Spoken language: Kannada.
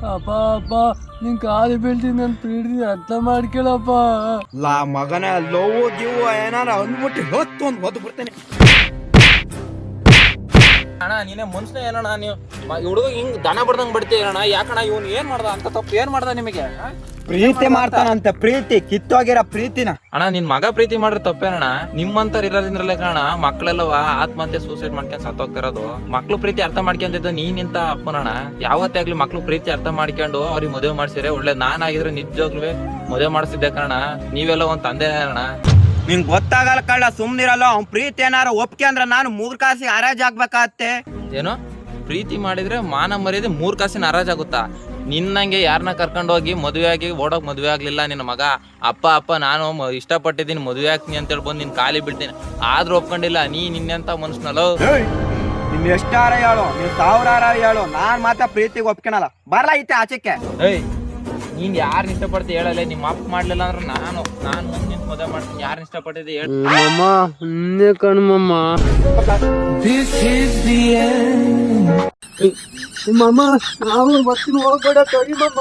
ಅಪ್ಪ ಅಪ್ಪ ನಿನ್ ಕಾಲು ಬೀಳ್ತೀನಿ ನನ್ ಪ್ರೀತಿ ಅರ್ಥ ಮಾಡ್ಕೊಳಪ್ಪ. ಲಾ ಮಗನ ಲವ್ ಗಿವ್ ಏನಾರ ಅಂದ್ಬಿಟ್ಟು ಹೊತ್ತು ಒಂದು ಹೊತ್ತು ಬಿಡ್ತೇನೆ. ಅಣ್ಣ ನೀನೇ ಮನ್ಸನ ಏನಣ್ಣ ನೀವು ಹುಡುಗ ಹಿಂಗ್ ದನ ಬಡ್ದಂಗ್ ಬಿಡ್ತೀರಣ್ಣ. ಯಾಕಣ್ಣ ಇವ್ನು ಏನ್ ಮಾಡ್ದ ಅಂತ ತಪ್ಪು ಏನ್ ಮಾಡ್ದ ನಿಮಗೆ? ಪ್ರೀತಿ ಮಾಡ್ತಾನಂತ, ಪ್ರೀತಿ ಕಿತ್ತೋಗಿರೋ ಪ್ರೀತಿನ. ಅಣ್ಣ ನಿನ್ ಮಗ ಪ್ರೀತಿ ಮಾಡ್ರೆ ತಪ್ಪೇನಣ್ಣ? ನಿಮ್ಮಂತರ ಇರೋದ್ರಿಂದಲೇ ಕಾರಣ ಮಕ್ಳೆಲ್ಲವ ಆತ್ಮಹತ್ಯೆ ಸೂಸೈಡ್ ಮಾಡ್ಕೊಂಡ್ ಸತ್ತೋಗ್ತಿರೋದು. ಮಕ್ಳು ಪ್ರೀತಿ ಅರ್ಥ ಮಾಡ್ಕೊಂತಿದ್ದ ನೀನಿಂತ ಅಪ್ಪನಣ್ಣ. ಯಾವತ್ತೇ ಆಗ್ಲಿ ಮಕ್ಳು ಪ್ರೀತಿ ಅರ್ಥ ಮಾಡ್ಕೊಂಡು ಅವ್ರಿಗೆ ಮದುವೆ ಮಾಡ್ಸಿದ್ರೆ ಒಳ್ಳೆ. ನಾನಾಗಿದ್ರೆ ನಿಜವಾಗ್ಲೂ ಮದುವೆ ಮಾಡಿಸಿದ್ದೆ ಕಾರಣ. ನೀವೆಲ್ಲ ಒಂದ್ ತಂದೆ ಅಣ್ಣ. ನಿಂಗ್ ಗೊತ್ತಾಗಲ್ಲ ಕಳ್ಳ, ಸುಮ್ನಿರಲ್ಲ. ಅವ್ನ್ ಪ್ರೀತಿ ಏನಾರ ಒಪ್ಕೆ ಅಂದ್ರ ನಾನು 3 ಕಾಸಿ ಹರಾಜ್ ಆಗ್ಬೇಕಾಗತ್ತೆ. ಏನೋ ಪ್ರೀತಿ ಮಾಡಿದ್ರೆ ಮಾನ ಮರ್ಯಾದೆ 3 ಕಾಸಿನ ಹರಾಜಾಗುತ್ತಾ? ನಿನ್ನಂಗೆ ಯಾರನ್ನ ಕರ್ಕೊಂಡು ಹೋಗಿ ಮದುವೆ ಆಗಿ ಓಡೋಕ್ ಮದುವೆ ಆಗ್ಲಿಲ್ಲ ನಿನ್ನ ಮಗ. ಅಪ್ಪ ನಾನು ಇಷ್ಟಪಟ್ಟಿದ್ದೀನಿ ಮದುವೆ ಆಗ್ತೀನಿ ಅಂತ ಹೇಳಿ ಬಂದು ನಿನ್ ಕಾಲಿ ಬೀಳ್ತೀನಿ ಆದ್ರೂ ಒಪ್ಕೊಂಡಿಲ್ಲ. ನಿನ್ನೆಂತ ಮನುಷ್ಯನಲ್ಲೋ. ನಿನ್ ಎಷ್ಟಾರ ಹೇಳು, ನೀನ್ 1000 ಹೇಳು, ನಾನ್ ಮಾತ್ರ ಪ್ರೀತಿಗೆ ಒಪ್ಕೊಳಲ್ಲ. ಬರಲ್ಲ ಐತೆ ಆಚೆಕ್ಕೆ. ಏಯ್ ನೀನ್ ಯಾರನ್ನ ಇಷ್ಟಪಡ್ತಿ ಹೇಳಲ್ಲ. ನಿಮ್ಮ ಅಪ್ಪ ಮಾಡ್ಲಿಲ್ಲ ಅಂದ್ರೆ ನಾನು ಮುಂದೆ ಮದುವೆ ಮಾಡ್ತೀನಿ. ಯಾರನ್ನ ಇಷ್ಟಪಟ್ಟಿದ್ದೆ ಹೇಳಿ. ಮಮ್ಮ ನಿನ್ನೆ ಕಣ್ಮಮ್ಮ. ಮಮ್ಮ ನಾವು ಮತ್ತಿನ ಹೋಗ್ಬೇಡ ಕಡಿ ಮಮ್ಮ.